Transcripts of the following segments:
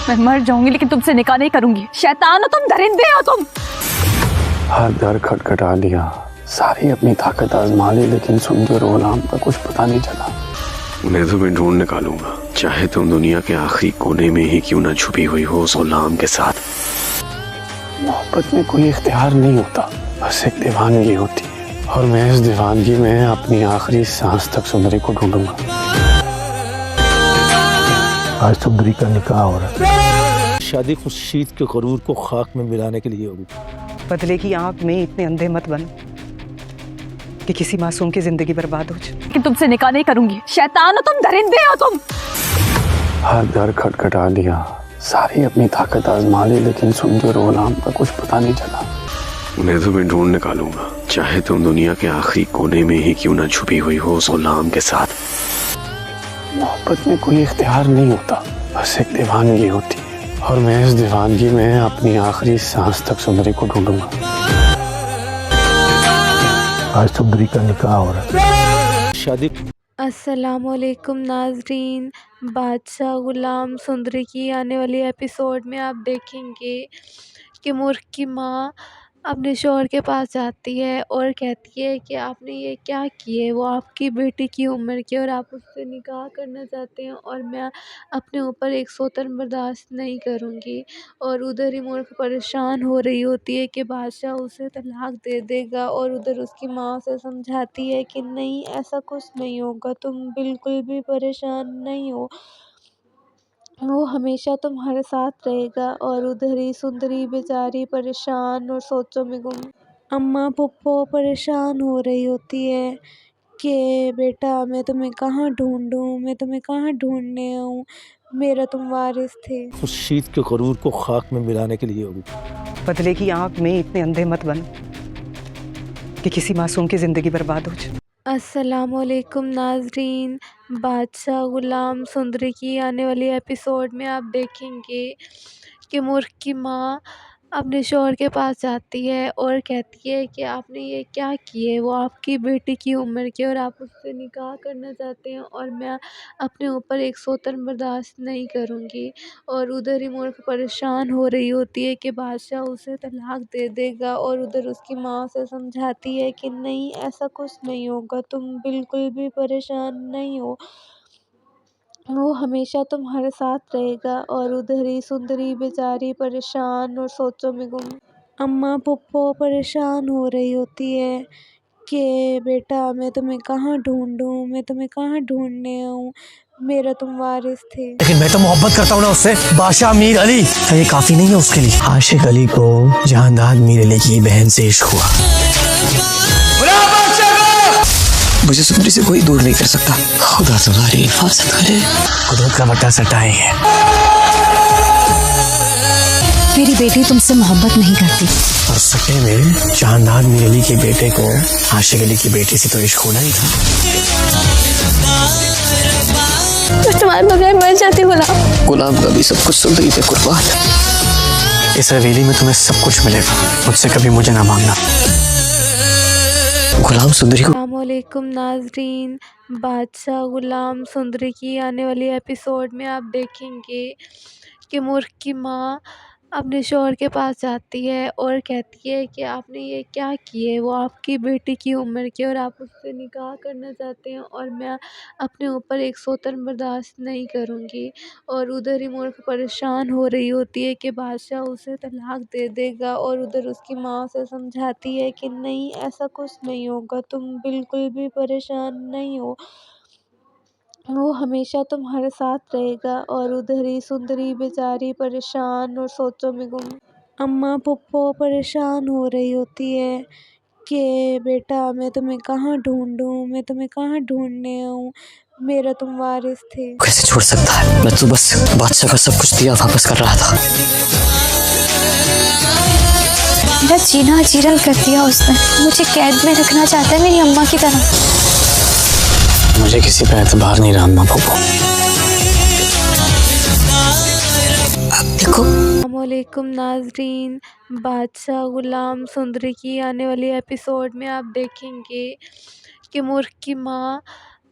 मैं मर जाऊंगी लेकिन तुमसे निकाह नहीं करूंगी। शैतान हो तुम, दरिंदे हो तुम। हर दर खटखटा लिया, सारी अपनी ताकत आजमा ली, लेकिन सुंदर और गुलाम का कुछ पता नहीं चला। उन्हें तो मैं ढूंढ निकालूंगा, चाहे तुम दुनिया के आखिरी कोने में ही क्यों ना छुपी हुई हो उस गुलाम के साथ। मोहब्बत में कोई इख्तियार नहीं होता, बस एक दीवानगी होती है, और मैं इस दीवानगी में अपनी आखिरी सांस तक सुंदरी को ढूंढूंगा। आज सुंदरी का निकाह हो रहा है। शादी खुर्शीद के गरूर को खाक में मिलाने के लिए होगी। बदले की आंख में इतने अंधे मत बन कि किसी मासूम की जिंदगी बर्बाद हो जाए। लेकिन तुमसे निकाह नहीं करूंगी। शैतान हो तुम, दरिंदे हो तुम। हर दर खटखटा लिया, सारी अपनी ताकत आजमा ली, लेकिन सुंदर और गुलाम का कुछ पता नहीं चला। उन्हें तो मैं ढूंढ निकालूंगा, चाहे तुम दुनिया के आखिरी कोने में ही क्यों ना छुपी हुई हो उस गुलाम के साथ। मोहब्बत में कोई इख्तियार नहीं होता, बस एक दीवानगी होती है, और मैं इस दीवानगी में अपनी आखिरी सांस तक सुंदरी को ढूंढूंगा। आज सुंदरी का निकाह हो रहा है। शादी अस्सलामुअलैकुम नाजरीन, बादशाह गुलाम सुंदरी की आने वाली एपिसोड में आप देखेंगे कि मूर्ख की माँ अपने शौहर के पास जाती है और कहती है कि आपने ये क्या किए, वो आपकी बेटी की उम्र की और आप उससे निकाह करना चाहते हैं और मैं अपने ऊपर एक सौतन बर्दाश्त नहीं करूँगी। और उधर ही मूर्ख परेशान हो रही होती है कि बादशाह उसे तलाक दे देगा, और उधर उसकी माँ उसे समझाती है कि नहीं, ऐसा कुछ नहीं होगा, तुम बिल्कुल भी परेशान नहीं हो, वो हमेशा तुम्हारे साथ रहेगा। और उधर ही सुंदरी बेचारी परेशान और सोचों में गुम। अम्मा पुप्पो परेशान हो रही होती है कि बेटा मैं तुम्हें कहाँ ढूंढूं, मैं तुम्हें कहाँ ढूंढने आऊँ, मेरा तुम वारिस थे। खुर्शीद के गरूर को खाक में मिलाने के लिए होगी। बदले की आंख में इतने अंधे मत बन कि किसी मासूम की जिंदगी बर्बाद हो जाए। अस्सलामुअलैकुम नाजरीन, बादशाह गुलाम सुंदरी की आने वाली एपिसोड में आप देखेंगे कि मूर्ख की माँ अपने शौहर के पास जाती है और कहती है कि आपने ये क्या किए, वो आपकी बेटी की उम्र की और आप उससे निकाह करना चाहते हैं और मैं अपने ऊपर एक सौतन बर्दाश्त नहीं करूँगी। और उधर ही मूर्ख परेशान हो रही होती है कि बादशाह उसे तलाक दे देगा, और उधर उसकी माँ उसे समझाती है कि नहीं, ऐसा कुछ नहीं होगा, तुम बिल्कुल भी परेशान नहीं हो, वो हमेशा तुम्हारे साथ रहेगा। और उधर ही सुंदरी बेचारी परेशान और सोचों में गुम। अम्मा पुप्पो परेशान हो रही होती है कि बेटा मैं तुम्हें कहाँ ढूंढूं, मैं तुम्हें कहाँ ढूंढने आऊँ, मेरा तुम वारिस थे। लेकिन मैं तो मोहब्बत करता हूँ ना उससे, बादशाह मीर अली। ये काफी नहीं है उसके लिए। आशिक अली को जहांदार मीर अली की बहन से इश्क हुआ। मुझे सुंदरी से कोई दूर नहीं कर सकता। खुदा तुम्हारी हिफाजत करे। खुद का बट्टा सटाएंगे। मेरी बेटी तुमसे मोहब्बत नहीं करती। और सके में जहांदार मीर अली के बेटे को आशिक अली की बेटी से तो इश्क होना ही था। मैं तुम्हारे बगैर मर जाती गुलाम। गुलाम का भी सब कुछ सुंदरी पे कुर्बान। इस हवेली में तुम्हें सब कुछ मिलेगा, मुझसे कभी मुझे ना मांगना। गुलाम सुंदरी को। अस्सलामुअलैकुम नाजरीन, बादशाह गुलाम सुंदरी की आने वाली एपिसोड में आप देखेंगे कि मूर्ख की माँ अपने शौहर के पास जाती है और कहती है कि आपने ये क्या किए, वो आपकी बेटी की उम्र की और आप उससे निकाह करना चाहते हैं और मैं अपने ऊपर एक सौतन बर्दाश्त नहीं करूँगी। और उधर ही मूर्ख परेशान हो रही होती है कि बादशाह उसे तलाक दे देगा, और उधर उसकी माँ उसे समझाती है कि नहीं, ऐसा कुछ नहीं होगा, तुम बिल्कुल भी परेशान नहीं हो, वो हमेशा तुम्हारे साथ रहेगा। और उधर ही सुंदरी बेचारी परेशान और सोचों में गुम। अम्मा पुप्पो परेशान हो रही होती है कि बेटा मैं तुम्हें कहाँ ढूंढूं, मैं तुम्हें कहाँ ढूंढने आऊँ, मेरा तुम वारिस थे। कैसे छोड़ सकता है? मैं तो बस बादशाह का सब कुछ दिया वापस कर रहा था। मेरा जीना जीरल कर दिया उसने। मुझे कैद में रखना चाहता है मेरी अम्मा की तरह। मुझे किसी पे एतबार नहीं रहा अम्मा पुप्पो। अब देखो। अस्सलामुअलैकुम नाजरीन, बादशाह गुलाम सुंदरी की आने वाली एपिसोड में आप देखेंगे कि मूर्ख की माँ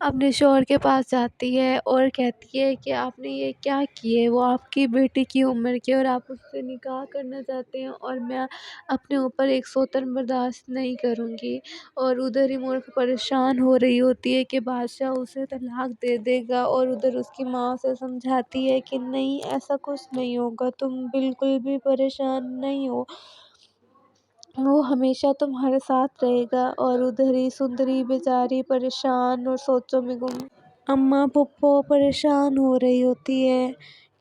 अपने शौहर के पास जाती है और कहती है कि आपने ये क्या किए, वो आपकी बेटी की उम्र के और आप उससे निकाह करना चाहते हैं और मैं अपने ऊपर एक सौतन बर्दाश्त नहीं करूँगी। और उधर ही मूर्ख परेशान हो रही होती है कि बादशाह उसे तलाक दे देगा और उधर उसकी माँ उसे समझाती है कि नहीं, ऐसा कुछ नहीं होगा, तुम बिल्कुल भी परेशान नहीं हो, वो हमेशा तुम्हारे साथ रहेगा। और उधर ही सुंदरी बेचारी परेशान और सोचों में गुम। अम्मा पुप्पो परेशान हो रही होती है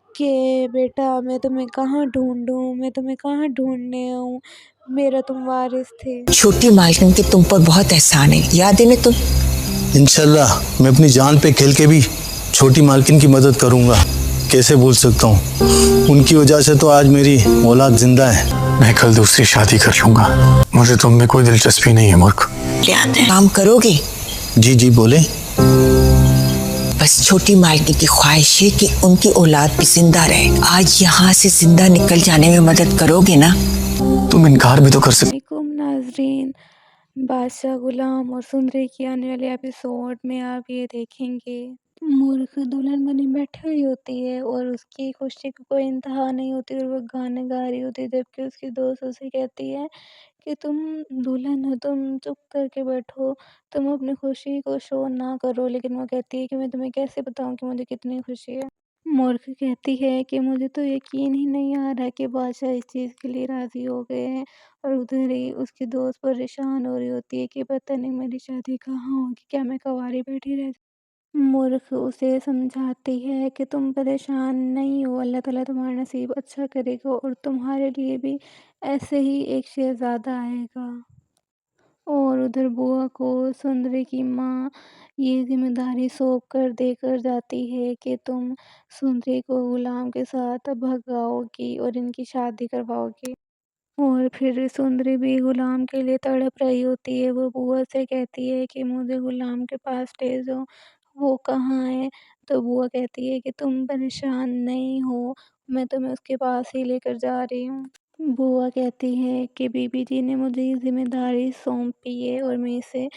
कि बेटा मैं तुम्हें कहाँ ढूंढूं, मैं तुम्हें कहाँ ढूंढने आऊँ, मेरा तुम वारिस थे। छोटी मालकिन के तुम पर बहुत एहसान है, याद है ना तुम? इंशाल्लाह मैं अपनी जान पे खेल के भी छोटी मालकिन की मदद करूंगा। कैसे भूल सकता हूँ, उनकी वजह से तो आज मेरी औलाद जिंदा है। मैं कल दूसरी शादी कर लूंगा, मुझे तुम में कोई दिलचस्पी नहीं है मूर्ख। काम करोगे? जी जी बोले। बस छोटी मालकिन की ख्वाहिश है कि उनकी औलाद भी जिंदा रहे। आज यहाँ से जिंदा निकल जाने में मदद करोगे ना? तुम इनकार भी तो कर सकते। वालेकुम नाजरीन, बादशाह गुलाम और सुंदरी की आने वाले एपिसोड में आप ये देखेंगे मूर्ख दुल्हन बनी बैठी हुई होती है और उसकी खुशी को कोई इंतहा नहीं होती और वो गाने गा रही होती है, जबकि उसकी दोस्त उसे कहती है कि तुम दुल्हन हो, तुम चुप करके बैठो, तुम अपनी खुशी को शो ना करो। लेकिन वो कहती है कि मैं तुम्हें कैसे बताऊं कि मुझे कितनी खुशी है। मूर्ख कहती है कि मुझे तो यकीन ही नहीं आ रहा कि बादशाह इस चीज़ के लिए राज़ी हो गए हैं। और उधर ही उसकी दोस्त परेशान हो रही होती है कि पता नहीं मेरी शादी कहाँ होगी, क्या मैं कंवारी बैठी रह। मूर्ख उसे समझाती है कि तुम परेशान नहीं हो, अल्लाह ताला तुम्हारा नसीब अच्छा करेगा और तुम्हारे लिए भी ऐसे ही एक शहज़ादा आएगा। और उधर बुआ को सुंदरी की माँ ये ज़िम्मेदारी सौंप कर देकर जाती है कि तुम सुंदरी को गुलाम के साथ भगाओगी और इनकी शादी करवाओगी। और फिर सुंदरी भी गुलाम के लिए तड़प रही होती है, वो बुआ से कहती है कि मुझे गुलाम के पास ले जाओ, वो कहाँ है? तो बुआ कहती है कि तुम परेशान नहीं हो, मैं तुम्हें उसके पास ही लेकर जा रही हूँ। बुआ कहती है कि बीबी जी ने मुझे ये ज़िम्मेदारी सौंपी है और मैं इसे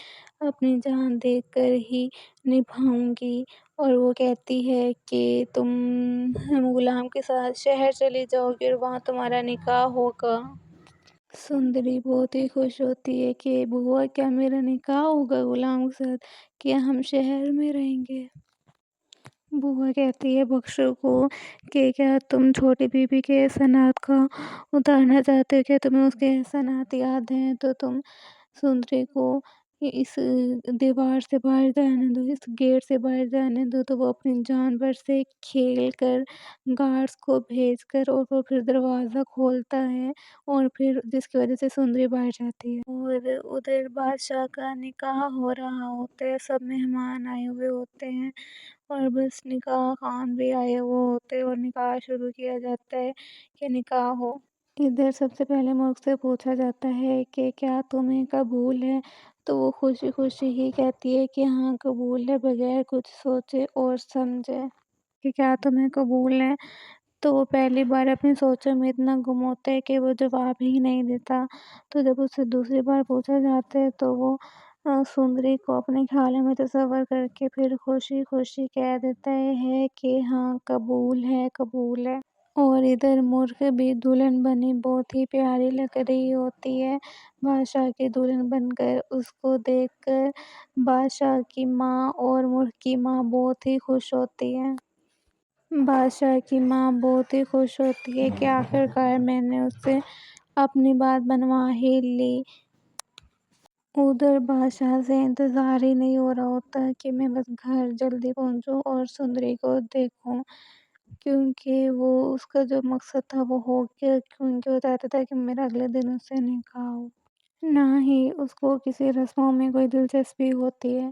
अपनी जान देकर ही निभाऊँगी। और वो कहती है कि तुम गुलाम के साथ शहर चली जाओगी और वहाँ तुम्हारा निकाह होगा। सुंदरी बहुत ही खुश होती है कि बुआ क्या मेरा निकाह होगा गुलाम के साथ, क्या हम शहर में रहेंगे? बुआ कहती है बख्शो को कि क्या तुम छोटी बीबी के एहसानात का उतारना चाहते हो, क्या तुम्हें उसके एहसानात याद हैं? तो तुम सुंदरी को इस दीवार से बाहर जाने दो, इस गेट से बाहर जाने दो। तो वो अपनी जान भर से खेल कर गार्ड्स को भेज कर और वो फिर दरवाज़ा खोलता है और फिर जिसकी वजह से सुंदरी बाहर जाती है। और उधर बादशाह का निकाह हो रहा होता है, सब मेहमान आए हुए होते हैं और बस निकाह खान भी आए हुए होते हैं और निकाह शुरू किया जाता है कि निकाह हो। इधर सबसे पहले मुल्क से पूछा जाता है कि क्या तुम्हें कबूल है? तो वो खुशी खुशी ही कहती है कि हाँ कबूल है, बगैर कुछ सोचे और समझे कि क्या तुम्हें कबूल है। तो वो पहली बार अपनी सोचों में इतना गुम होता है कि वो जवाब ही नहीं देता। तो जब उससे दूसरी बार पूछा जाता है तो वो सुंदरी को अपने ख्यालों में तस्वर करके फिर खुशी खुशी कह देता है कि हाँ कबूल है, कबूल है। और इधर मूर्ख भी दुल्हन बनी बहुत ही प्यारी लग रही होती है बादशाह की दुल्हन बनकर। उसको देखकर बादशाह की माँ और मूर्ख की माँ बहुत ही खुश होती है। बादशाह की माँ बहुत ही खुश होती है कि आखिरकार मैंने उससे अपनी बात बनवा ही ली। उधर बादशाह से इंतज़ार ही नहीं हो रहा होता कि मैं बस घर जल्दी पहुंचूं और सुंदरी को देखूं, क्योंकि वो उसका जो मकसद था वो हो गया, क्योंकि वो चाहता था कि मेरा अगले दिन उससे निकाह हो। ना ही उसको किसी रस्मों में कोई दिलचस्पी होती है।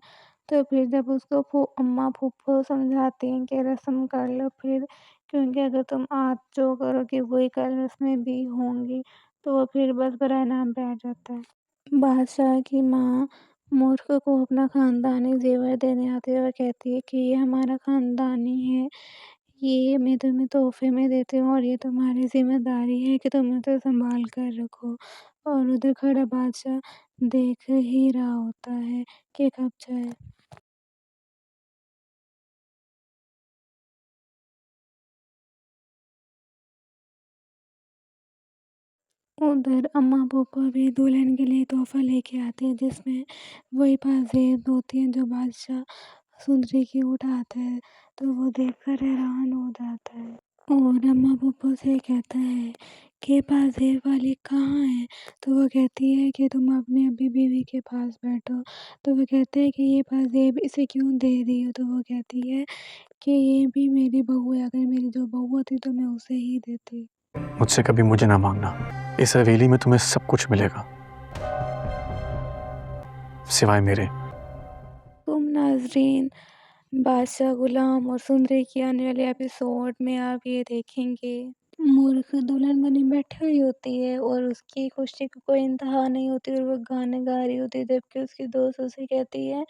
तो फिर जब उसको अम्मा फूफो समझाती हैं कि रस्म कर लो फिर, क्योंकि अगर तुम आज जो करोगे वही कल रस्में भी होंगी, तो वो फिर बस बराए नाम पे आ जाता है। बादशाह की माँ मूर्ख को अपना खानदानी जेवर देने आती है और कहती है कि ये हमारा खानदानी है, ये मैं तुम्हें तोहफे में देती हूँ और ये तुम्हारी जिम्मेदारी है कि तुम इसे संभाल कर रखो। और उधर खड़ा बादशाह देख ही रहा होता है कि कब जाए। उधर अम्मा पापा भी दुल्हन के लिए तोहफा लेके आते हैं जिसमें वही पाजेब होती हैं जो बादशाह सुंदरी की उठाता है, तो वो देखकर हैरान हो जाता है और अम्मा पापा से कहता है कि पाजेब वाली कहाँ है। तो वो कहती है कि तुम अपनी अभी बीवी के पास बैठो। तो वो कहते हैं कि ये पाजेब इसे क्यों दे रही हो। तो वो कहती है कि ये भी मेरी बहू है, अगर मेरी जो बहू होती तो मैं उसे ही देती। मुझसे कभी मुझे ना मांगना, इस हवेली में तुम्हें सब कुछ मिलेगा सिवाय मेरे। तुम नाजरीन बादशाह गुलाम और सुंदरी की आने वाले एपिसोड में आप ये देखेंगे मूर्ख दुल्हन बनी बैठी हुई होती है और उसकी खुशी को कोई इंतहा नहीं होती और वो गाने गा रही होती है, जबकि उसकी दोस्त उसे कहती है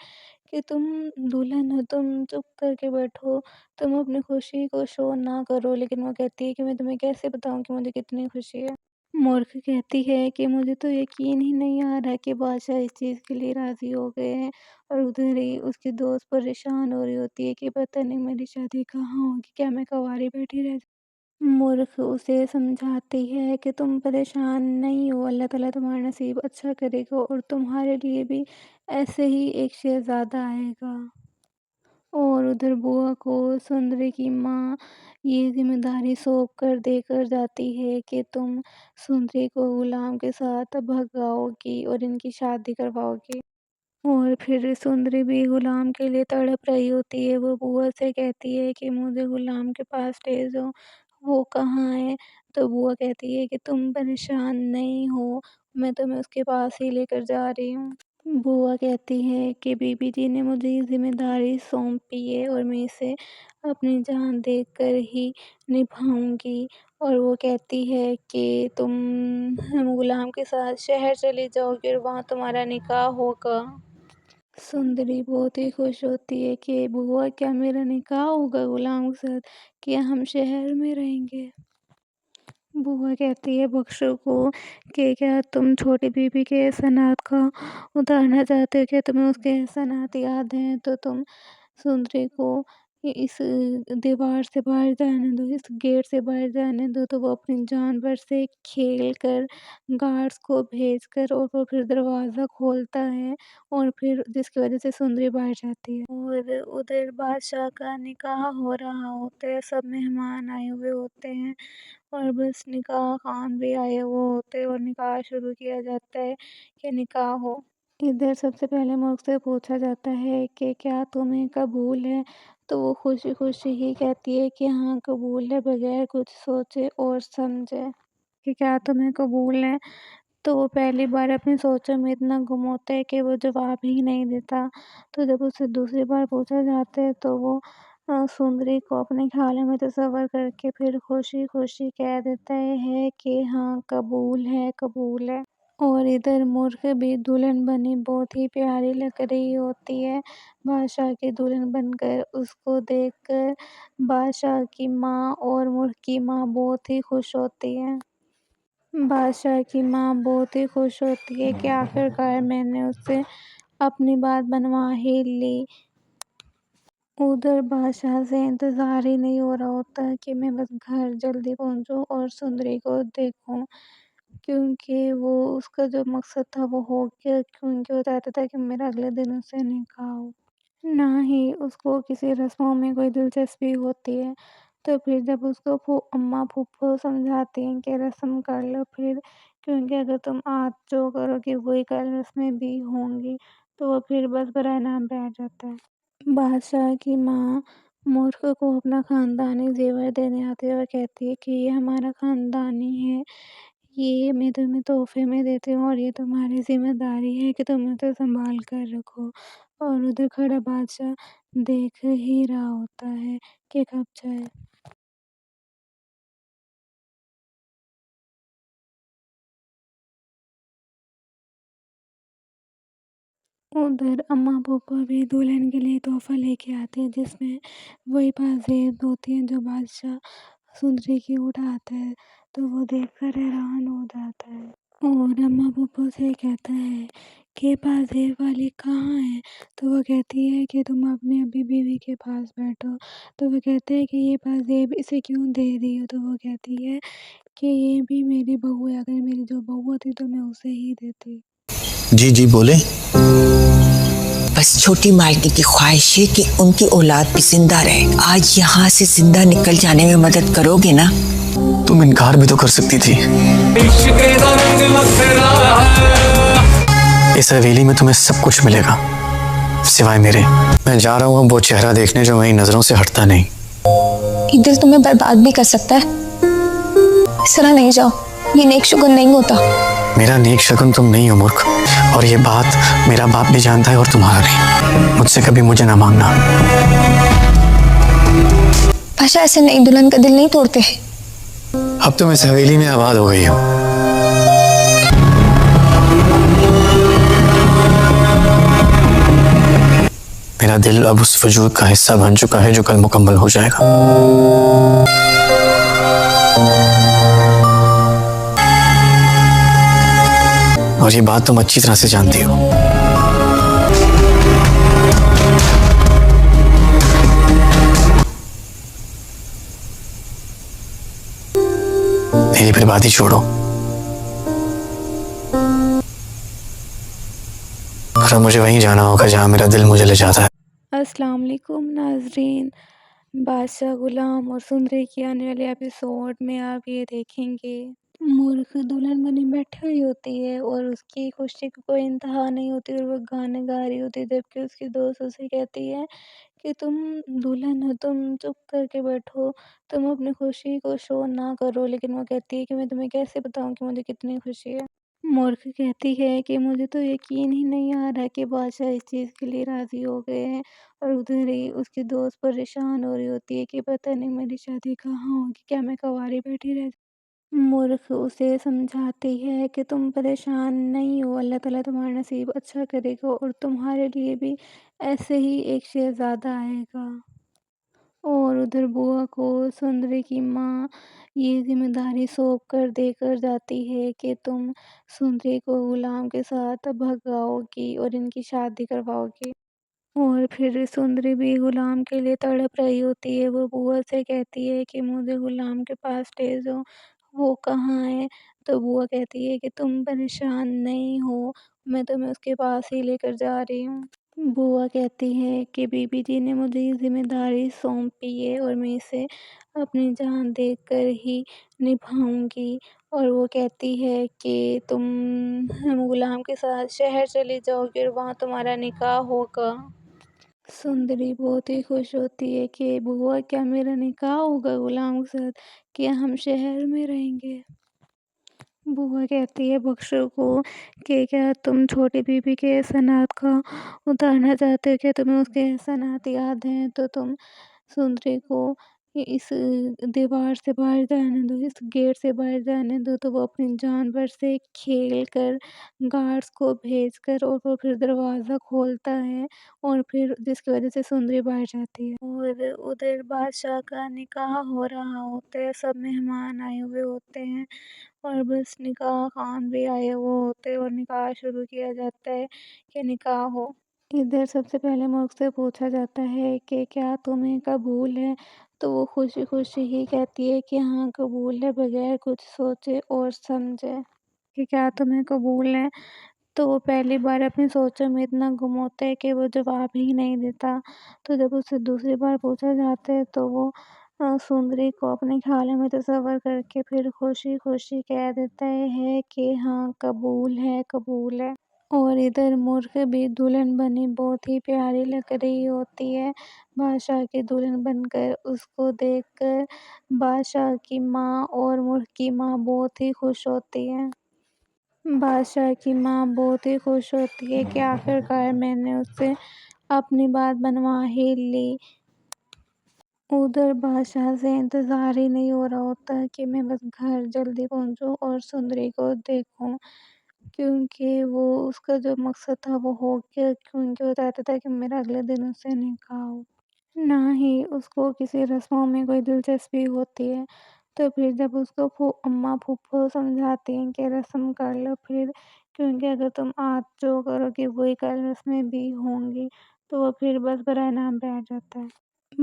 कि तुम दुल्हन हो, तुम चुप करके बैठो, तुम अपनी खुशी को शो ना करो। लेकिन वो कहती है कि मैं तुम्हें कैसे बताऊं कि मुझे कितनी खुशी है। मूर्ख कहती है कि मुझे तो यकीन ही नहीं आ रहा कि बादशाह इस चीज़ के लिए राज़ी हो गए हैं। और उधर ही उसकी दोस्त परेशान हो रही होती है कि पता नहीं मेरी शादी कहाँ होगी, क्या मैं कँवारी बैठी रह मूर्ख उसे समझाती है कि तुम परेशान नहीं हो, अल्लाह ताला तुम्हारा नसीब अच्छा करेगा और तुम्हारे लिए भी ऐसे ही एक शहज़ादा आएगा। और उधर बुआ को सुंदरी की माँ ये ज़िम्मेदारी सौंप कर देकर जाती है कि तुम सुंदरी को गुलाम के साथ भगाओगी और इनकी शादी करवाओगी। और फिर सुंदरी भी गुलाम के लिए तड़प रही होती है। वो बुआ से कहती है कि मुझे गुलाम के पास ले जाओ, वो कहाँ है? तो बुआ कहती है कि तुम परेशान नहीं हो, मैं तुम्हें उसके पास ही लेकर जा रही हूँ। बुआ कहती है कि बीबी जी ने मुझे ये ज़िम्मेदारी सौंपी है और मैं इसे अपनी जान देकर ही निभाऊँगी। और वो कहती है कि तुम गुलाम के साथ शहर चली जाओगी और वहाँ तुम्हारा निकाह होगा। सुंदरी बहुत ही खुश होती है कि बुआ क्या मेरा निकाह होगा गुलाम के साथ, क्या हम शहर में रहेंगे। बुआ कहती है बख्शो को कि क्या तुम छोटी बीबी के एहसानात का उतारना चाहते हो, क्या तुम्हें उसके एहसानात याद हैं, तो तुम सुंदरी को इस दीवार से बाहर जाने दो, इस गेट से बाहर जाने दो। तो वो अपनी जान भर से खेल कर गार्ड्स को भेज कर और वो फिर दरवाज़ा खोलता है और फिर जिसकी वजह से सुंदरी बाहर जाती है। और उधर बादशाह का निकाह हो रहा होता है, सब मेहमान आए हुए होते हैं और बस निकाह खान भी आए हुए होते हैं और निकाह शुरू किया जाता है कि निकाह हो। इधर सबसे पहले मुझ से पूछा जाता है कि क्या तुम्हें कबूल है। तो वो खुशी खुशी ही कहती है कि हाँ कबूल है, बगैर कुछ सोचे और समझे कि क्या तुम्हें कबूल है। तो वो पहली बार अपनी सोचों में इतना गुम होता है कि वो जवाब ही नहीं देता। तो जब उससे दूसरी बार पूछा जाता है तो वो सुंदरी को अपने ख्यालों में तस्वर करके फिर खुशी खुशी कह देता है कि हाँ कबूल है, कबूल है। और इधर मूर्ख भी दुल्हन बनी बहुत ही प्यारी लग रही होती है बादशाह की दुल्हन बनकर। उसको देखकर बादशाह की माँ और मूर्ख की माँ बहुत ही खुश होती है। बादशाह की माँ बहुत ही खुश होती है कि आखिरकार मैंने उससे अपनी बात बनवा ही ली। उधर बादशाह से इंतज़ार ही नहीं हो रहा होता कि मैं बस घर जल्दी पहुँचूँ और सुंदरी को देखूँ, क्योंकि वो उसका जो मकसद था वो हो गया, क्योंकि वो चाहता था कि मेरा अगले दिन उससे निकाह हो। ना ही उसको किसी रस्मों में कोई दिलचस्पी होती है। तो फिर जब उसको अम्मा फूफो समझाती हैं कि रस्म कर लो फिर, क्योंकि अगर तुम आज जो करोगे वही कल रस्में भी होंगी, तो वो फिर बस बराए नाम बैठ जाता है। बादशाह की माँ मूर्ख को अपना ख़ानदानी ज़ेवर देने आती है और कहती है कि ये हमारा ख़ानदानी है, ये मैं तुम्हें तोहफ़े में देती हूँ और ये तुम्हारी ज़िम्मेदारी है कि तुम इसे सँभाल कर रखो। और उधर खड़ा बादशाह देख ही रहा होता है कि कब जाए। उधर अम्मा पापा भी दुल्हन के लिए तोहफ़ा लेके आते हैं जिसमें वही पाज़ेब होती हैं जो बादशाह सुंदरी की उठाता है। तो वो देखकर हैरान हो जाता है। और अम्मा पापा से कहता है कि पाजेब वाली कहाँ है, तो वो कहती है कि तुम अपनी अभी बीवी के पास बैठो। तो वो कहते हैं कि ये पाजेब इसे क्यों दे रही हो, तो वो कहती है कि ये भी मेरी बहू है, अगर मेरी जो बहू होती तो मैं उसे ही देती। जी जी बोले। बस छोटी मालकिन की ख्वाहिश है कि उनकी औलाद भी जिंदा रहे। आज यहाँ से जिंदा निकल जाने में मदद करोगे ना? तुम इनकार भी तो कर सकती थी। इस हवेली में तुम्हें सब कुछ मिलेगा सिवाय मेरे। मैं जा रहा हूँ वो चेहरा देखने जो मेरी नजरों से हटता नहीं। ये दिल तुम्हें बर्बाद भी कर सकता है। इस तरह नहीं जाओ, ये नेक शुगुन नहीं होता। मेरा नेक शगुन तुम नहीं हो मूर्ख, और ये बात मेरा बाप भी जानता है और तुम्हारा नहीं। मुझसे कभी मुझे ना मांगना। पाशा ऐसे नई दुल्हन का दिल नहीं तोड़ते। अब तुम इस हवेली में आबाद हो गई हो। मेरा दिल अब उस वजूद का हिस्सा बन चुका है जो कल मुकम्मल हो जाएगा। और ये बात तुम अच्छी तरह से जानती हो। मेरी बर्बादी छोड़ो और अब मुझे वहीं जाना होगा जहां मेरा दिल मुझे ले जाता है। अस्सलाम वालेकुम नाजरीन, बादशाह गुलाम और सुंदरी की आने वाले एपिसोड में आप ये देखेंगे मूर्ख दुल्हन बनी बैठी हुई होती है और उसकी खुशी की कोई इंतहा नहीं होती और वो गाने गा रही होती है, जबकि उसकी दोस्त उसे कहती है कि तुम दुल्हन हो, तुम चुप करके बैठो, तुम अपनी खुशी को शो ना करो। लेकिन वो कहती है कि मैं तुम्हें कैसे बताऊं कि मुझे कितनी खुशी है। मूर्ख कहती है कि मुझे तो यकीन ही नहीं आ रहा कि बादशाह इस चीज़ के लिए राज़ी हो गए हैं। और उधर ही उसकी दोस्त परेशान हो रही होती है कि पता नहीं मेरी शादी कहाँ होगी, क्या मैं कंवारी बैठी रह। मूर्ख उसे समझाती है कि तुम परेशान नहीं हो, अल्लाह ताला तुम्हारा नसीब अच्छा करेगा और तुम्हारे लिए भी ऐसे ही एक शहज़ादा आएगा। और उधर बुआ को सुंदरी की माँ ये ज़िम्मेदारी सौंप कर देकर जाती है कि तुम सुंदरी को गुलाम के साथ भगाओगी और इनकी शादी करवाओगी। और फिर सुंदरी भी गुलाम के लिए तड़प रही होती है। वो बुआ से कहती है कि मुझे गुलाम के पास ले जाओ, वो कहाँ है? तो बुआ कहती है कि तुम परेशान नहीं हो, मैं तुम्हें उसके पास ही लेकर जा रही हूँ। बुआ कहती है कि बीबी जी ने मुझे ये ज़िम्मेदारी सौंपी है और मैं इसे अपनी जान देकर ही निभाऊँगी। और वो कहती है कि तुम गुलाम के साथ शहर चली जाओगी और वहाँ तुम्हारा निकाह होगा। सुंदरी बहुत ही खुश होती है कि बुआ क्या मेरा निकाह होगा गुलाम के साथ, क्या हम शहर में रहेंगे? बुआ कहती है बख्शो को कि क्या तुम छोटी बीबी के एहसानात का उतारना चाहते हो? क्या तुम्हें उसके एहसानात याद हैं? तो तुम सुंदरी को इस दीवार से बाहर जाने दो, इस गेट से बाहर जाने दो। तो वो अपनी जान भर से खेल कर गार्ड्स को भेजकर और वो फिर दरवाज़ा खोलता है और फिर जिसकी वजह से सुंदरी बाहर जाती है। और उधर बादशाह का निकाह हो रहा होता है, सब मेहमान आए हुए होते हैं और बस निकाह खान भी आए हुए होते हैं और निकाह शुरू किया जाता है कि निकाह हो। इधर सबसे पहले मुझ से पूछा जाता है कि क्या तुम्हें कबूल है? तो वो खुशी-खुशी ही कहती है कि हाँ कबूल है, बगैर कुछ सोचे और समझे कि क्या तुम्हें कबूल है? तो वो पहली बार अपनी सोचों में इतना गुम होता है कि वो जवाब ही नहीं देता। तो जब उससे दूसरी बार पूछा जाता है तो वो सुंदरी को अपने ख़्यालों में तसव्वुर करके फिर खुशी-खुशी कह देता है कि हाँ कबूल है, कबूल है। और इधर मूर्ख भी दुल्हन बनी बहुत ही प्यारी लग रही होती है बादशाह की दुल्हन बनकर। उसको देखकर बादशाह की माँ और मूर्ख की माँ बहुत ही खुश होती है। बादशाह की माँ बहुत ही खुश होती है कि आखिरकार मैंने उससे अपनी बात मनवा ही ली। उधर बादशाह से इंतज़ार ही नहीं हो रहा होता कि मैं बस घर जल्दी पहुँचूँ और सुंदरी को देखूँ, क्योंकि वो उसका जो मकसद था वो हो गया, क्योंकि वो चाहता था कि मेरा अगले दिन उससे निकाह हो। ना ही उसको किसी रस्मों में कोई दिलचस्पी होती है। تو پھر جب اس کو اماں پھوپھو سمجھاتی ہیں کہ رسم کر لو پھر، کیونکہ اگر تم آج جو کرو گی وہی کل رسمیں بھی ہوں گی، تو وہ پھر بس برائے نام بیٹھ جاتا ہے۔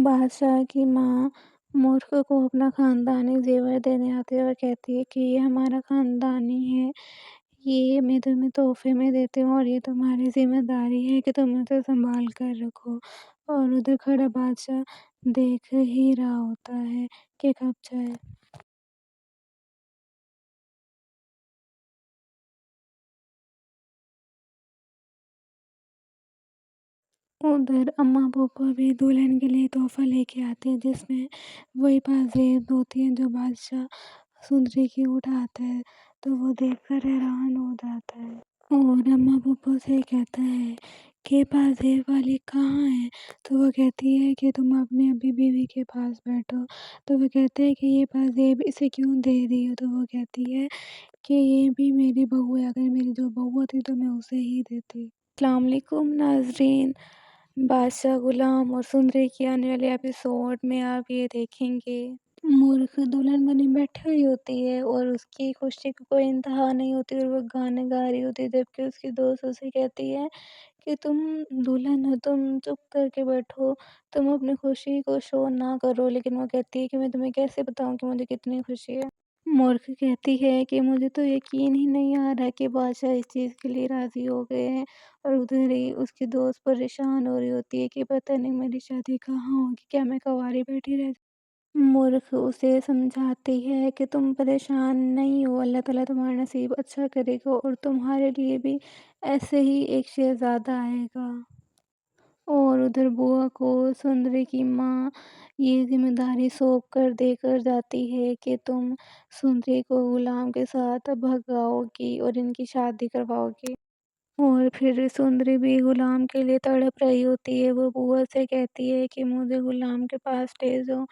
بادشاہ کی ماں مورخ کو اپنا خاندانی زیور دینے آتی ہے اور کہتی ہے کہ یہ ہمارا خاندانی ہے، یہ میں تمہیں تحفے میں دیتی ہوں اور یہ تمہاری ذمہ داری ہے کہ تم اسے سنبھال کر رکھو۔ اور ادھر کھڑا بادشاہ دیکھ ہی رہا ہوتا ہے کہ کب جائے۔ ادھر اماں پوپو بھی دلہن کے لیے تحفہ لے کے آتے ہیں، جس میں وہی پازیب ہوتی ہیں جو بادشاہ سندری کی اٹھاتا ہے، تو وہ دیکھ کر حیران ہو جاتا ہے اور اماں پوپو سے کہتا ہے کہ پازیب والی کہاں ہے؟ تو وہ کہتی ہے کہ تم اپنی ابھی بیوی کے پاس بیٹھو۔ تو وہ کہتے ہیں کہ یہ پازیب اسے کیوں دے رہی ہو؟ تو وہ کہتی ہے کہ یہ بھی میری بہو ہے، اگر میری جو بہو ہوتی تو میں اسے ہی دیتی۔ السلام علیکم ناظرین، بادشاہ غلام اور سندری کی آنے والے ایپیسوڈ میں آپ یہ دیکھیں گے مورخ دلہن بنی بیٹھی ہوئی ہوتی ہے اور اس کی خوشی کو کوئی انتہا نہیں ہوتی اور وہ گانے گا رہی ہوتی ہے، جبکہ اس کی دوست اسے کہتی ہے کہ تم دلہن ہو، تم چپ کر کے بیٹھو، تم اپنی خوشی کو شو نہ کرو، لیکن وہ کہتی ہے کہ میں تمہیں کیسے بتاؤں کہ مجھے کتنی خوشی ہے۔ مورخ کہتی ہے کہ مجھے تو یقین ہی نہیں آ رہا کہ بادشاہ اس چیز کے لیے راضی ہو گئے ہیں، اور ادھر ہی اس کی دوست پریشان ہو رہی ہوتی ہے کہ پتہ نہیں میری شادی کہاں ہوگی، کیا میں کنواری بیٹھی رہ جاؤں۔ مورخ اسے سمجھاتی ہے کہ تم پریشان نہیں ہو، اللہ تعالیٰ تمہارا نصیب اچھا کرے گا اور تمہارے لیے بھی ایسے ہی ایک شہزادہ آئے گا۔ اور ادھر بوا کو سندری کی ماں یہ ذمہ داری سونپ کر دے کر جاتی ہے کہ تم سندری کو غلام کے ساتھ بھگاؤ گی اور ان کی شادی کرواؤ گی۔ اور پھر سندری بھی غلام کے لیے تڑپ رہی ہوتی ہے، وہ بوا سے کہتی ہے کہ مجھے غلام کے پاس لے جاؤ،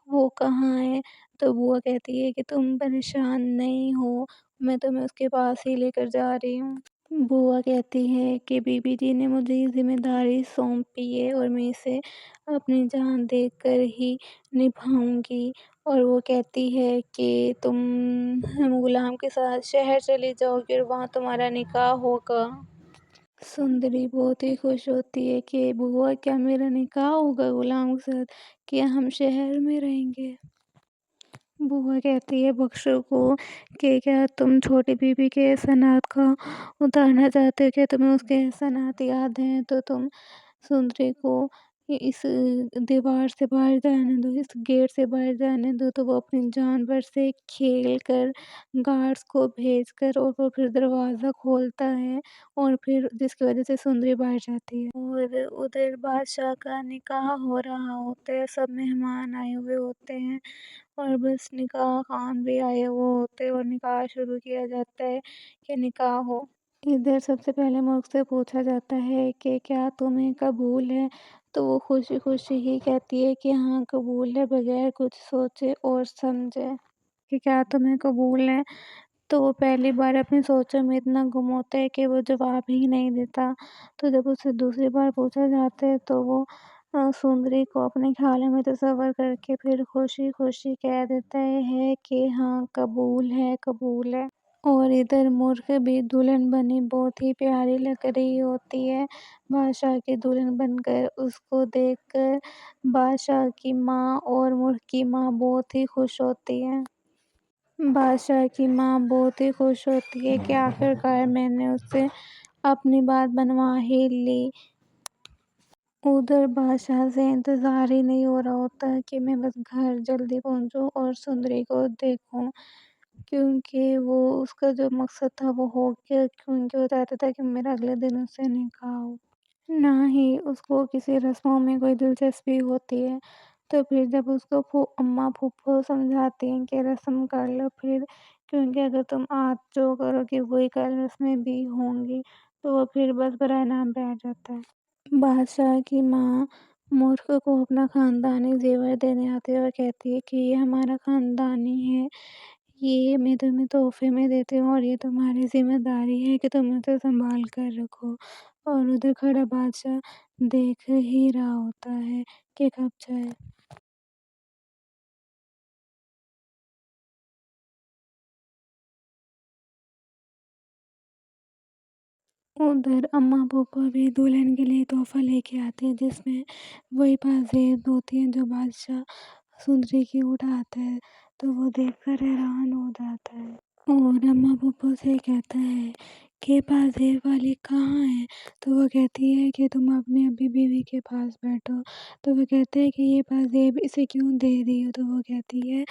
وہ کہاں ہے؟ تو بوا کہتی ہے کہ تم پریشان نہیں ہو، میں تمہیں اس کے پاس ہی لے کر جا رہی ہوں۔ بوا کہتی ہے کہ بی بی جی نے مجھے یہ ذمہ داری سونپی ہے اور میں اسے اپنی جان دے کر ہی نبھاؤں گی۔ اور وہ کہتی ہے کہ تم غلام کے ساتھ شہر چلی جاؤ گی اور وہاں تمہارا نکاح ہوگا۔ سندری بہت ہی خوش ہوتی ہے کہ بوا کیا میرا نکاح ہوگا غلام کے ساتھ، کیا ہم شہر میں رہیں گے؟ بوا کہتی ہے بخشو کو کہ کیا تم چھوٹی بی بی کے احسانات کا اتارنا چاہتے ہو، کیا تمہیں اس کے احسانات یاد ہیں؟ تو تم سندری کو اس دیوار سے باہر جانے دو، اس گیٹ سے باہر جانے دو۔ تو وہ اپنی جان بھر سے کھیل کر گارڈز کو بھیج کر اور وہ پھر دروازہ کھولتا ہے اور پھر جس کی وجہ سے سندری باہر جاتی ہے۔ اور ادھر بادشاہ کا نکاح ہو رہا ہوتا ہے، سب مہمان آئے ہوئے ہوتے ہیں اور بس نکاح خوان بھی آئے ہوئے ہوتے ہیں اور نکاح شروع کیا جاتا ہے کہ نکاح ہو۔ ادھر سب سے پہلے ملک سے پوچھا جاتا ہے کہ کیا تمہیں قبول ہے؟ تو وہ خوشی خوشی ہی کہتی ہے کہ ہاں قبول ہے، بغیر کچھ سوچے اور سمجھے کہ کیا تمہیں قبول ہے۔ تو وہ پہلی بار اپنی سوچوں میں اتنا گم ہوتا ہے کہ وہ جواب ہی نہیں دیتا۔ تو جب اسے دوسری بار پوچھا جاتا ہے تو وہ سندری کو اپنے خیالوں میں تصور کر کے پھر خوشی خوشی کہہ دیتا ہے کہ ہاں قبول ہے، قبول ہے۔ اور ادھر مورخ بھی دلہن بنی بہت ہی پیاری لگ رہی ہوتی ہے بادشاہ کی دلہن بن کر۔ اس کو دیکھ کر بادشاہ کی ماں اور مورخ کی ماں بہت ہی خوش ہوتی ہے۔ بادشاہ کی ماں بہت ہی خوش ہوتی ہے کہ آخرکار میں نے اس سے اپنی بات منوا ہی لی۔ ادھر بادشاہ سے انتظار ہی نہیں ہو رہا ہوتا کہ میں بس گھر جلدی پہنچوں اور سندری کو دیکھوں، کیونکہ وہ اس کا جو مقصد تھا وہ ہو گیا، کیونکہ وہ چاہتا تھا کہ میرا اگلے دن اس سے نکاح ہو۔ نہ ہی اس کو کسی رسموں میں کوئی دلچسپی ہوتی ہے۔ تو پھر جب اس کو اماں پھوپھو سمجھاتی ہیں کہ رسم کر لو پھر، کیونکہ اگر تم آج جو کرو گی وہی کل رسمیں بھی ہوں گی، تو وہ پھر بس برائے نام بیٹھ جاتا ہے۔ بادشاہ کی ماں مورخ کو اپنا خاندانی زیور دینے آتی ہے اور کہتی ہے کہ یہ ہمارا خاندانی ہے، یہ میں تمہیں تحفے میں دیتی ہوں اور یہ تمہاری ذمہ داری ہے کہ تم اسے سنبھال کر رکھو۔ اور ادھر کھڑا بادشاہ دیکھ ہی رہا ہوتا ہے کہ کب جائے۔ उधर अम्मा पापा भी दुल्हन के लिए तोहफा लेके आते हैं जिसमें वही पाजेब होती हैं जो बादशाह सुंदरी की उठाता है, तो वो देखकर हैरान हो जाता है और अम्मा पापा से कहता है कि पाजेब वाली कहाँ है। तो वो कहती है कि तुम अपनी अभी बीवी के पास बैठो। तो वो कहते हैं कि ये पाजेब इसे क्यों दे रही हो। तो वो कहती है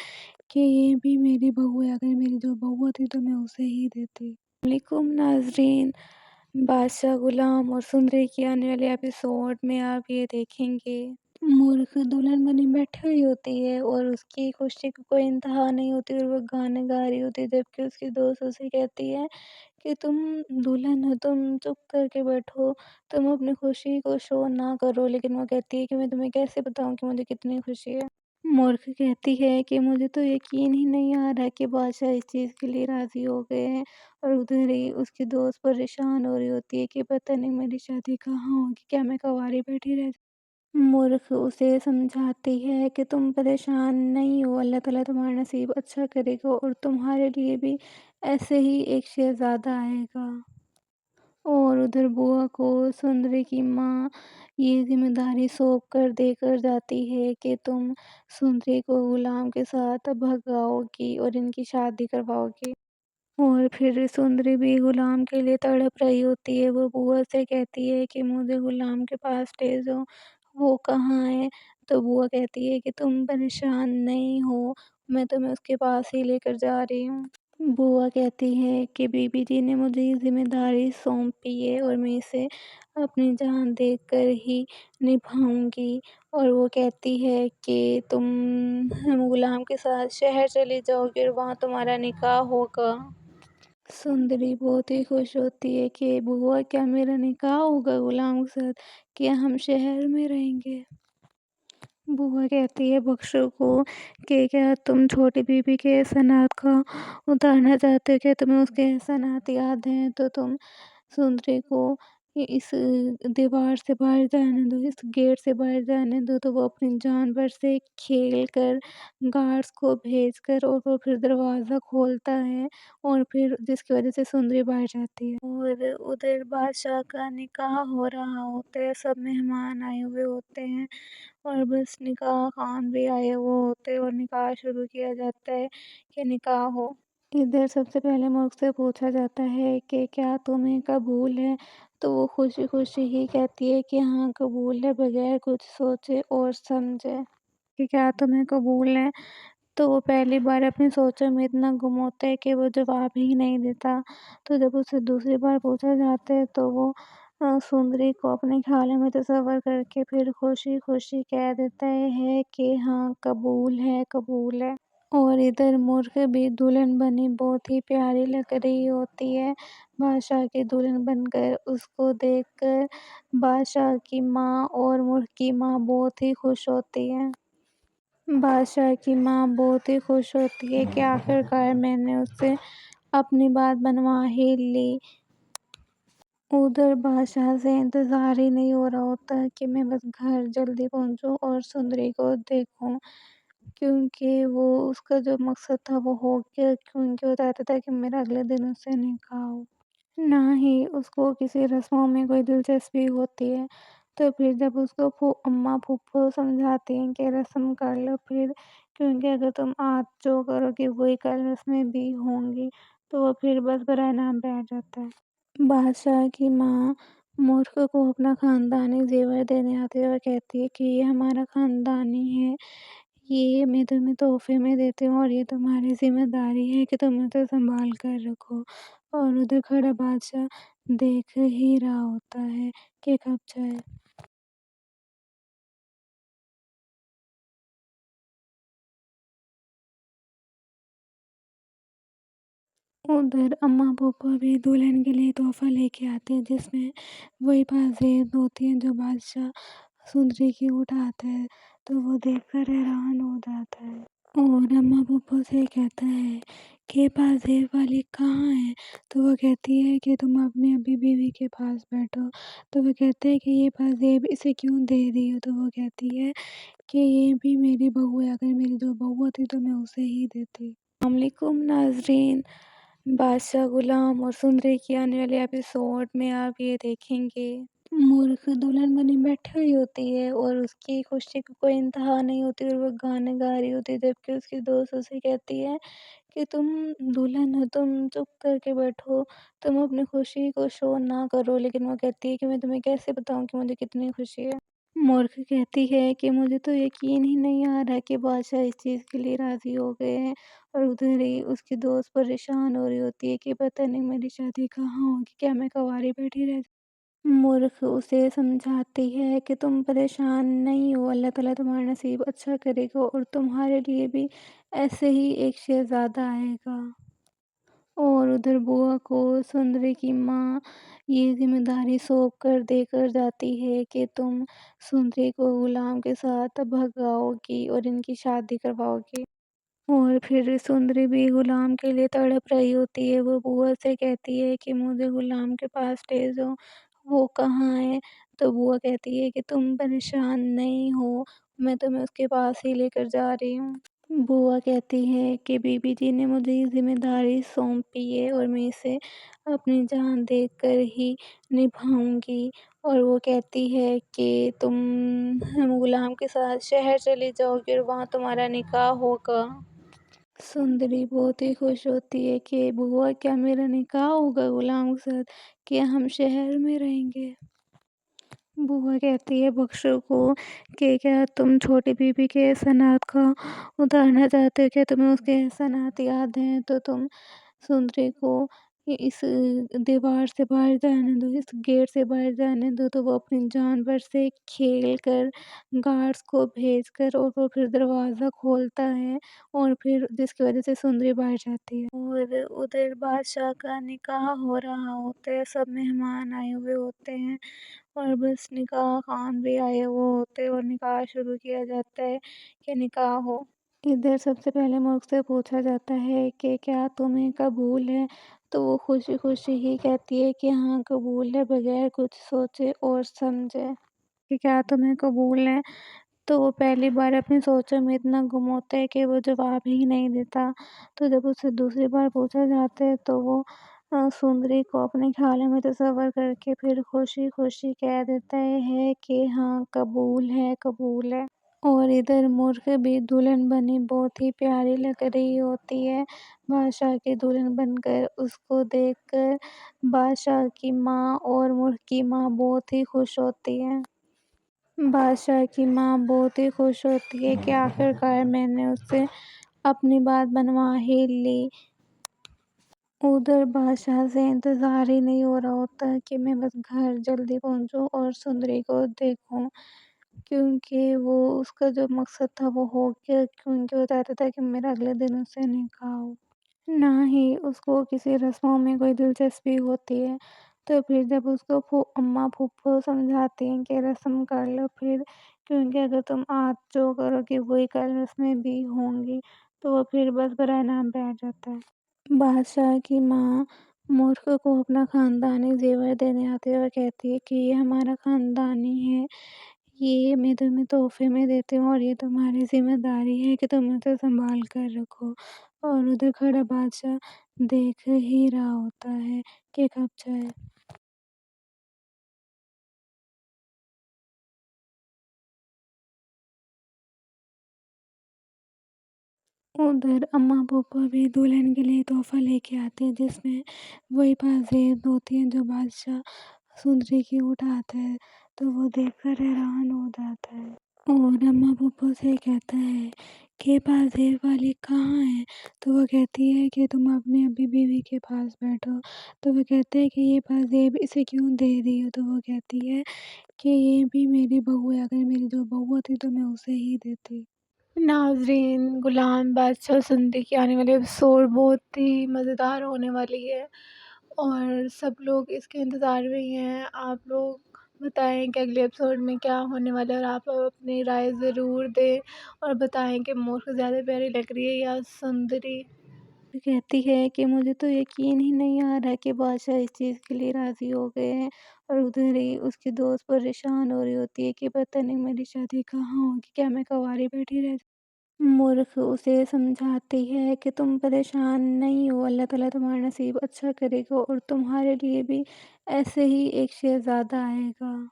कि ये भी मेरी बहू है, अगर मेरी जो बहू होती तो मैं उसे ही देती। वालेकुम नाजरीन, बादशाह गुलाम और सुंदरी की आने वाले एपिसोड में आप ये देखेंगे मूर्ख दुल्हन बनी बैठी हुई होती है और उसकी खुशी को कोई इंतहा नहीं होती और वो गाने गा रही होती है, जबकि उसकी दोस्त उसे कहती है कि तुम दुल्हन हो, तुम चुप करके बैठो, तुम अपनी खुशी को शो ना करो। लेकिन वो कहती है कि मैं तुम्हें कैसे बताऊं कि मुझे कितनी खुशी है। मूर्ख कहती है कि मुझे तो यकीन ही नहीं आ रहा कि बादशाह इस चीज़ के लिए राज़ी हो गए हैं। और उधर ही उसकी दोस्त परेशान हो रही होती है कि पता नहीं मेरी शादी कहाँ होगी, क्या मैं कँवारी बैठी रह मूर्ख उसे समझाती है कि तुम परेशान नहीं हो, अल्लाह ताला तुम्हारा नसीब अच्छा करेगा और तुम्हारे लिए भी ऐसे ही एक शहज़ादा आएगा। और उधर बुआ को सुंदरी की माँ ये ज़िम्मेदारी सौंप कर देकर जाती है कि तुम सुंदरी को गुलाम के साथ भगाओगी और इनकी शादी करवाओगी। और फिर सुंदरी भी गुलाम के लिए तड़प रही होती है। वो बुआ से कहती है कि मुझे गुलाम के पास ले जाओ, वो कहाँ है? तो बुआ कहती है कि तुम परेशान नहीं हो, मैं तुम्हें उसके पास ही लेकर जा रही हूँ। बुआ कहती है कि बीबी जी ने मुझे ये ज़िम्मेदारी सौंपी है और मैं इसे अपनी जान देकर ही निभाऊँगी। और वो कहती है कि तुम गुलाम के साथ शहर चली जाओगी और वहाँ तुम्हारा निकाह होगा। सुंदरी बहुत ही खुश होती है कि बुआ क्या मेरा निकाह होगा गुलाम के साथ, क्या हम शहर में रहेंगे। बुआ कहती है बख्शो को कि क्या तुम छोटी बीबी के एहसानात का उतारना चाहते हो, क्या तुम्हें उसके एहसानात याद हैं, तो तुम सुंदरी को इस दीवार से बाहर जाने दो, इस गेट से बाहर जाने दो। तो वो अपनी जान भर से खेल कर गार्ड्स को भेज कर और वो फिर दरवाज़ा खोलता है और फिर जिसकी वजह से सुंदरी बाहर जाती है। और उधर बादशाह का निकाह हो रहा होता है, सब मेहमान आए हुए होते हैं और बस निकाह खान भी आए हुए होते हैं और निकाह शुरू किया जाता है कि निकाह हो। इधर सबसे पहले मुझ से पूछा जाता है कि क्या तुम्हें कबूल है। तो वो खुशी खुशी ही कहती है कि हाँ कबूल है, बगैर कुछ सोचे और समझे कि क्या तुम्हें कबूल है। तो वो पहली बार अपनी सोचों में इतना गुम होता है कि वो जवाब ही नहीं देता। तो जब उसे दूसरी बार पूछा जाता है तो वो सुंदरी को अपने ख्यालों में तस्वर करके फिर खुशी खुशी कह देता है कि हाँ कबूल है, कबूल है। और इधर मूर्ख भी दुल्हन बनी बहुत ही प्यारी लग रही होती है बादशाह की दुल्हन बनकर। उसको देखकर बादशाह की माँ और मूर्ख की माँ बहुत ही खुश होती है। बादशाह की माँ बहुत ही खुश होती है कि आखिरकार मैंने उससे अपनी बात बनवा ही ली। उधर बादशाह से इंतज़ार ही नहीं हो रहा होता है कि मैं बस घर जल्दी पहुंचूं और सुंदरी को देखूं, क्योंकि वो उसका जो मकसद था वो हो गया, क्योंकि वो चाहता था कि मेरा अगले दिन उससे निकाह हो। ना ही उसको किसी रस्मों में कोई दिलचस्पी होती है। तो फिर जब उसको अम्मा फूफो समझाती हैं कि रस्म कर लो फिर, क्योंकि अगर तुम आज जो करोगे वही कल रस्में भी होंगी, तो वो फिर बस बराए नाम बैठ जाता है। बादशाह की माँ मूर्ख को अपना खानदानी जेवर देने आती है और कहती है कि ये हमारा खानदानी है, ये मैं तुम्हें तोहफे में देती हूँ और ये तुम्हारी जिम्मेदारी है कि तुम इसे संभाल कर रखो। और उधर खड़ा बादशाह देख ही रहा होता है कि कब जाए। उधर अम्मा पापा भी दुल्हन के लिए तोहफा लेके आते हैं जिसमें वही पाजेब होती हैं जो बादशाह सुंदरी की उठाता है। तो वो देखकर हैरान हो जाता है और अम्मा पापा से कहता है कि पाजेब वाली कहाँ है। तो वो कहती है कि तुम अपनी अभी बीवी के पास बैठो। तो वो कहते हैं कि ये पाजेब इसे क्यों दे रही हो। तो वो कहती है कि ये भी मेरी बहू है, अगर मेरी जो बहू होती तो मैं उसे ही देती। अस्सलाम वालेकुम नाजरीन, बादशाह गुलाम और सुंदरी की आने वाले एपिसोड में आप ये देखेंगे, मूर्ख दुल्हन बनी बैठी हुई होती है और उसकी खुशी को कोई इंतहा नहीं होती और वो गाने गा रही होती है, जबकि उसकी दोस्त उसे कहती है कि तुम दुल्हन हो, तुम चुप करके बैठो, तुम अपनी खुशी को शो ना करो। लेकिन वो कहती है कि मैं तुम्हें कैसे बताऊं कि मुझे कितनी खुशी है। मूर्ख कहती है कि मुझे तो यकीन ही नहीं आ रहा कि बादशाह इस चीज़ के लिए राज़ी हो गए हैं। और उधर ही उसकी दोस्त परेशान हो रही होती है कि पता नहीं मेरी शादी कहाँ होगी, क्या मैं कँवारी बैठी रह मूर्ख उसे समझाती है कि तुम परेशान नहीं हो, अल्लाह ताला तुम्हारा नसीब अच्छा करेगा और तुम्हारे लिए भी ऐसे ही एक शहज़ादा आएगा। और उधर बुआ को सुंदरी की माँ ये ज़िम्मेदारी सौंप कर देकर जाती है कि तुम सुंदरी को गुलाम के साथ भगाओगी और इनकी शादी करवाओगी। और फिर सुंदरी भी गुलाम के लिए तड़प रही होती है। वो बुआ से कहती है कि मुझे गुलाम के पास ले जाओ, वो कहाँ है? तो बुआ कहती है कि तुम परेशान नहीं हो, मैं तुम्हें उसके पास ही लेकर जा रही हूँ। बुआ कहती है कि बीबी जी ने मुझे ये ज़िम्मेदारी सौंपी है और मैं इसे अपनी जान देकर ही निभाऊँगी। और वो कहती है कि तुम गुलाम के साथ शहर चली जाओगी और वहाँ तुम्हारा निकाह होगा। सुंदरी बहुत ही खुश होती है कि बुआ क्या मेरा निकाह होगा गुलाम के साथ, क्या हम शहर में रहेंगे? बुआ कहती है बख्शो को कि क्या तुम छोटी बीबी के एहसानात का उतारना चाहते हो? क्या तुम्हें उसके एहसानात याद हैं? तो तुम सुंदरी को इस दीवार से बाहर जाने दो, इस गेट से बाहर जाने दो। तो वो अपनी जान भर से खेल कर गार्ड्स को भेज कर और वो फिर दरवाज़ा खोलता है और फिर जिसकी वजह से सुंदरी बाहर जाती है। और उधर बादशाह का निकाह हो रहा होता है, सब मेहमान आए हुए होते हैं और बस निकाह खान भी आए हुए होते हैं और निकाह शुरू किया जाता है कि निकाह हो। इधर सबसे पहले मुल्क से पूछा जाता है कि क्या तुम्हें कबूल है? तो वो खुशी-खुशी ही कहती है कि हाँ कबूल है, बगैर कुछ सोचे और समझे कि क्या तुम्हें कबूल है? तो वो पहली बार अपनी सोचों में इतना गुम होता है कि वो जवाब ही नहीं देता। तो जब उससे दूसरी बार पूछा जाता है तो वो सुंदरी को अपने ख़्यालों में तस्वर करके फिर खुशी-खुशी कह देता है कि हाँ कबूल है, कबूल है। और इधर मूर्ख भी दुल्हन बनी बहुत ही प्यारी लग रही होती है। बादशाह की दुल्हन बनकर उसको देखकर बादशाह की माँ और मूर्ख की माँ बहुत ही खुश होती हैं। बादशाह की माँ बहुत ही खुश होती है कि आखिरकार मैंने उससे अपनी बात मनवा ही ली। उधर बादशाह से इंतज़ार ही नहीं हो रहा होता कि मैं बस घर जल्दी पहुँचूँ और सुंदरी को देखूँ, क्योंकि वो उसका जो मकसद था वो हो गया, क्योंकि वो चाहता था कि मेरा अगले दिन उससे निकाह हो। ना ही उसको किसी रस्मों में कोई दिलचस्पी होती है। तो फिर जब उसको अम्मा फूफो समझाती हैं कि रस्म कर लो फिर, क्योंकि अगर तुम आज जो करोगे वही कल रस्में भी होंगी, तो वो फिर बस बराए नाम बैठ जाता है। बादशाह की माँ मूर्ख को अपना ख़ानदानी ज़ेवर देने आते हुए कहती है कि ये हमारा ख़ानदानी है, ये मैं तुम्हें तोहफ़े में देती हूँ और ये तुम्हारी ज़िम्मेदारी है कि तुम इसे सँभाल कर रखो। और उधर खड़ा बादशाह देख ही रहा होता है कि कब जाए। उधर अम्मा-पापा भी दुल्हन के लिए तोहफ़ा लेके आते हैं, जिसमें वही पाज़ेब होती हैं जो बादशाह सुंदरी की उठाता है, तो वो देखकर हैरान हो जाता है। और अम्मा-पापा से कहता है कि ये पाज़ेब वाली कहाँ है? तो वो कहती है कि तुम अपनी अभी बीवी के पास बैठो। तो वो कहते हैं कि ये पाज़ेब इसे क्यों दे रही हो? तो वो कहती है कि ये भी मेरी बहू है, अगर मेरी जो बहू होती तो मैं उसे ही देती। नाज़रीन, गुलाम बादशाह सुंदरी की आने वाली एपिसोड बहुत ही मज़ेदार होने वाली है और सब लोग इसके इंतज़ार में ही हैं। आप लोग बताएं कि अगले एपिसोड में क्या होने वाला है और आप अपनी राय ज़रूर दें और बताएं कि मूर्ख ज़्यादा प्यारी लग रही है या सुंदरी। कहती है कि मुझे तो यकीन ही नहीं आ रहा कि बादशाह इस चीज़ के लिए राज़ी हो गए हैं। और उधर ही उसकी दोस्त परेशान हो रही होती है कि पता नहीं मेरी शादी कहाँ होगी, क्या मैं कँवारी बैठी रह मूर्ख उसे समझाती है कि तुम परेशान नहीं हो, अल्लाह ताला तुम्हारा नसीब अच्छा करेगा और तुम्हारे लिए भी ऐसे ही एक शहज़ादा आएगा।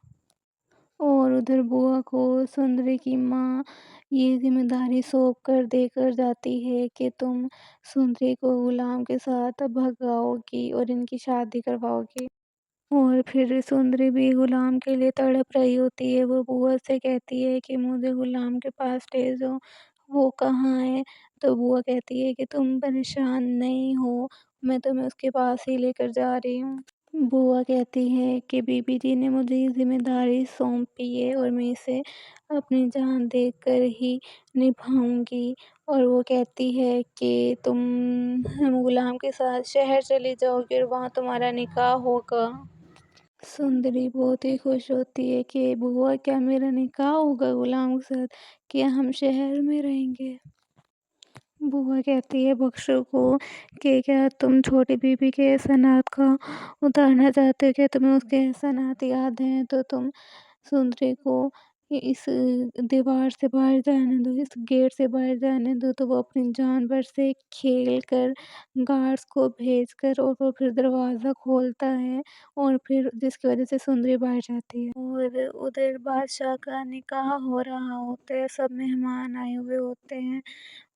और उधर बुआ को सुंदरी की माँ ये ज़िम्मेदारी सौंप कर देकर जाती है कि तुम सुंदरी को गुलाम के साथ भगाओगी और इनकी शादी करवाओगी। और फिर सुंदरी भी गुलाम के लिए तड़प रही होती है। वो बुआ से कहती है कि मुझे गुलाम के पास ले जाओ, वो कहाँ है? तो बुआ कहती है कि तुम परेशान नहीं हो, मैं तुम्हें उसके पास ही लेकर जा रही हूँ। बुआ कहती है कि बीबी जी ने मुझे ये ज़िम्मेदारी सौंपी है और मैं इसे अपनी जान देकर ही निभाऊँगी। और वो कहती है कि तुम गुलाम के साथ शहर चली जाओगी और वहाँ तुम्हारा निकाह होगा। सुंदरी बहुत ही खुश होती है कि बुआ क्या मेरा निकाह होगा गुलाम के साथ? क्या हम शहर में रहेंगे? बुआ कहती है बख्शू को कि क्या तुम छोटी बीबी के एहसानात का उतारना चाहते हो? क्या तुम्हें उसके एहसानात याद हैं? तो तुम सुंदरी को इस दीवार से बाहर जाने दो, इस गेट से बाहर जाने दो। तो वो अपनी जान भर से खेल कर गार्ड्स को भेज कर और वो फिर दरवाज़ा खोलता है और फिर जिसकी वजह से सुंदरी बाहर जाती है। और उधर बादशाह का निकाह हो रहा होता है, सब मेहमान आए हुए होते हैं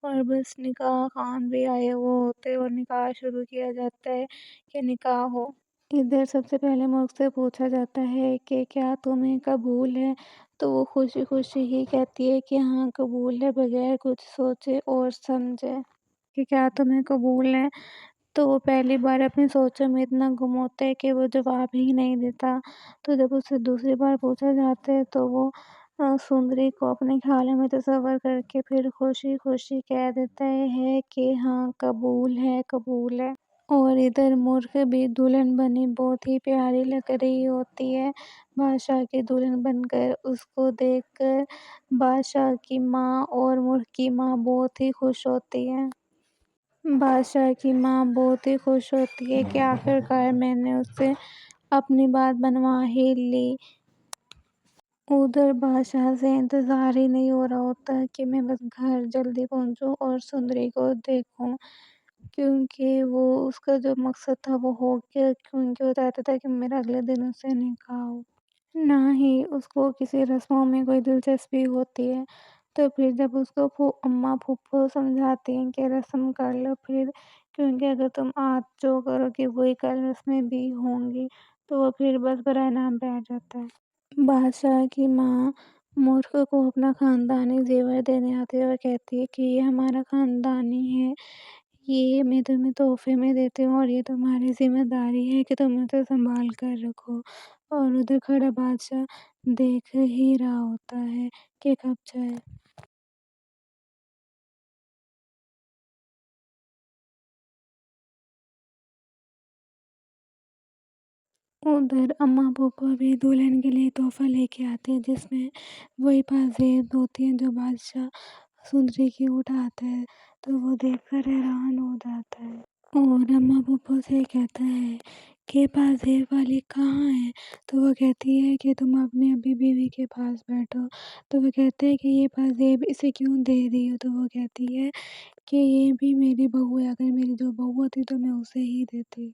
और बस निकाह खान भी आए हुए होते हैं और निकाह शुरू किया जाता है कि निकाह हो। इधर सबसे पहले मुझ से पूछा जाता है कि क्या तुम्हें कबूल है? तो वो खुशी खुशी ही कहती है कि हाँ कबूल है, बगैर कुछ सोचे और समझे कि क्या तुम्हें कबूल है। तो वो पहली बार अपनी सोचों में इतना गुम होता है कि वो जवाब ही नहीं देता। तो जब उससे दूसरी बार पूछा जाता है तो वो सुंदरी को अपने ख्यालों में तस्वर करके फिर खुशी खुशी कह देता है कि हाँ कबूल है, कबूल है। और इधर मूर्ख भी दुल्हन बनी बहुत ही प्यारी लग रही होती है बादशाह की दुल्हन बनकर। उसको देखकर बादशाह की माँ और मूर्ख की माँ बहुत ही खुश होती है। बादशाह की माँ बहुत ही खुश होती है कि आखिरकार मैंने उससे अपनी बात बनवा ही ली। उधर बादशाह से इंतज़ार ही नहीं हो रहा होता कि मैं बस घर जल्दी पहुँचूँ और सुंदरी को देखूँ, क्योंकि वो उसका जो मकसद था वो हो गया, क्योंकि वो चाहता था कि मेरा अगले दिन उससे निकाह हो। ना ही उसको किसी रस्मों में कोई दिलचस्पी होती है। तो फिर जब उसको अम्मा फूफो समझाती हैं कि रस्म कर लो फिर, क्योंकि अगर तुम आज जो करोगे वही कल रस्में भी होंगी, तो वो फिर बस बराए नाम बैठ जाता है। बादशाह की माँ मूर्ख को अपना खानदानी जेवर देने आती है और कहती है कि ये हमारा खानदानी है, ये मैं तुम्हें तोहफे में देती हूँ और ये तुम्हारी जिम्मेदारी है कि तुम इसे संभाल कर रखो। और उधर खड़ा बादशाह देख ही रहा होता है कि कब जाए। उधर अम्मा पापा भी दुल्हन के लिए तोहफा लेके आते हैं, जिसमें वही पाजेब होती हैं जो बादशाह सुंदरी की उठाता है। तो वो देखकर हैरान हो जाता है और अम्मा पापा से कहता है कि पाजेब वाली कहाँ है? तो वो कहती है कि तुम अपनी अभी बीवी के पास बैठो। तो वो कहते हैं कि ये पाजेब इसे क्यों दे रही हो? तो वो कहती है कि ये भी मेरी बहू है, अगर मेरी जो बहू होती तो मैं उसे ही देती।